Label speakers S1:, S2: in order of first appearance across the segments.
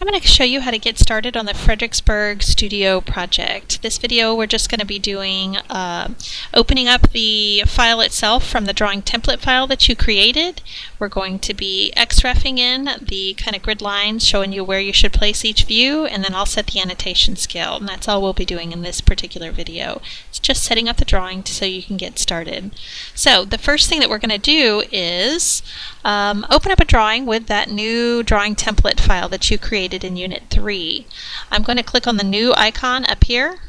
S1: I'm going to show you how to get started on the Fredericksburg Studio project. This video we're just going to be doing opening up the file itself from the drawing template file that you created. We're going to be XREFing in the kind of grid lines showing you where you should place each view, and then I'll set the annotation scale, and that's all we'll be doing in this particular video. It's just setting up the drawing so you can get started. So the first thing that we're going to do is open up a drawing with that new drawing template file that you created in Unit 3. I'm going to click on the new icon up here,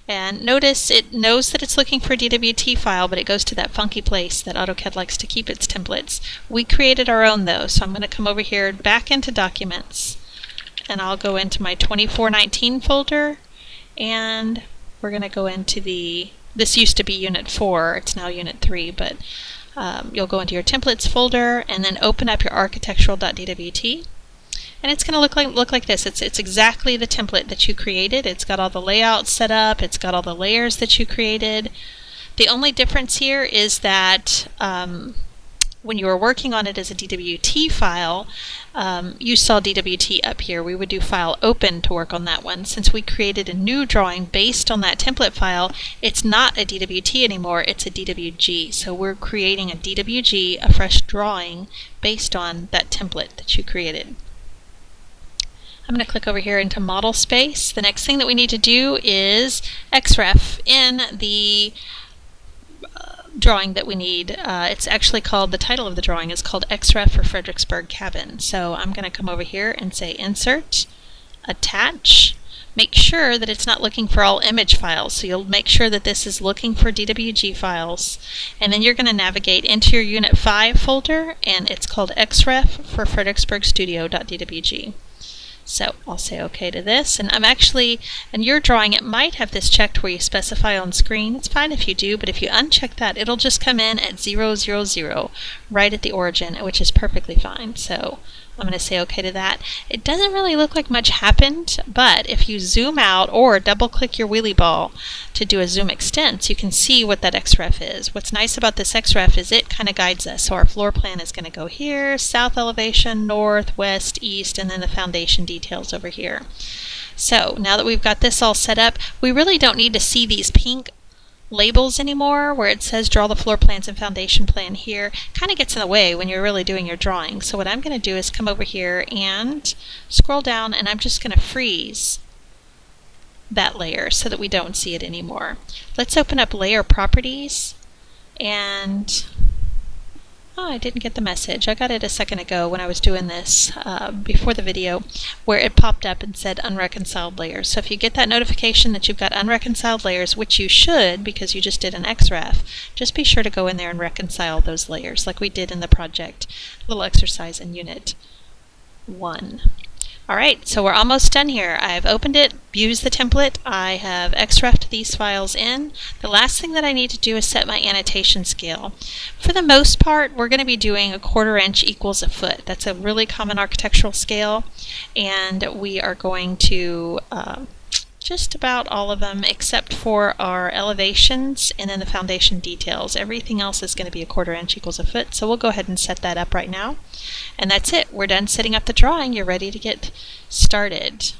S1: and notice it knows that it's looking for a DWT file, but it goes to that funky place that AutoCAD likes to keep its templates. We created our own though, so I'm going to come over here back into Documents, and I'll go into my 2419 folder, and we're going to go into this used to be Unit 4, it's now Unit 3, but you'll go into your templates folder and then open up your architectural.dwt, and it's going to look like this. It's exactly the template that you created. It's got all the layouts set up, it's got all the layers that you created. The only difference here is that when you were working on it as a DWT file, you saw DWT up here. We would do File Open to work on that one. Since we created a new drawing based on that template file, it's not a DWT anymore, it's a DWG. So we're creating a DWG, a fresh drawing, based on that template that you created. I'm going to click over here into Model Space. The next thing that we need to do is XREF in the drawing that we need. It's actually called, the title of the drawing is called XREF for Fredericksburg Cabin. So I'm going to come over here and say Insert, Attach. Make sure that it's not looking for all image files. So you'll make sure that this is looking for DWG files. And then you're going to navigate into your Unit 5 folder, and it's called XREF for Fredericksburg Studio.dwg. So I'll say OK to this, and I'm actually, in your drawing it might have this checked where you specify on screen. It's fine if you do, but if you uncheck that, it'll just come in at 000 right at the origin, which is perfectly fine. So I'm going to say OK to that. It doesn't really look like much happened, but if you zoom out or double click your wheelie ball to do a zoom extents, you can see what that XREF is. What's nice about this XREF is it kind of guides us. So our floor plan is going to go here, south elevation, north, west, east, and then the foundation details over here. So now that we've got this all set up, we really don't need to see these pink labels anymore where it says draw the floor plans and foundation plan here. Kind of gets in the way when you're really doing your drawing. So what I'm going to do is come over here and scroll down, and I'm just going to freeze that layer so that we don't see it anymore. Let's open up layer properties, and I didn't get the message. I got it a second ago when I was doing this before the video, where it popped up and said unreconciled layers. So if you get that notification that you've got unreconciled layers, which you should because you just did an XREF, just be sure to go in there and reconcile those layers like we did in the project little exercise in Unit 1. Alright, so we're almost done here. I've opened it, used the template, I have XREF'd these files in. The last thing that I need to do is set my annotation scale. For the most part, we're going to be doing 1/4 inch equals a foot. That's a really common architectural scale, and we are going to just about all of them except for our elevations and then the foundation details. Everything else is going to be 1/4 inch equals a foot, so we'll go ahead and set that up right now. And that's it. We're done setting up the drawing. You're ready to get started.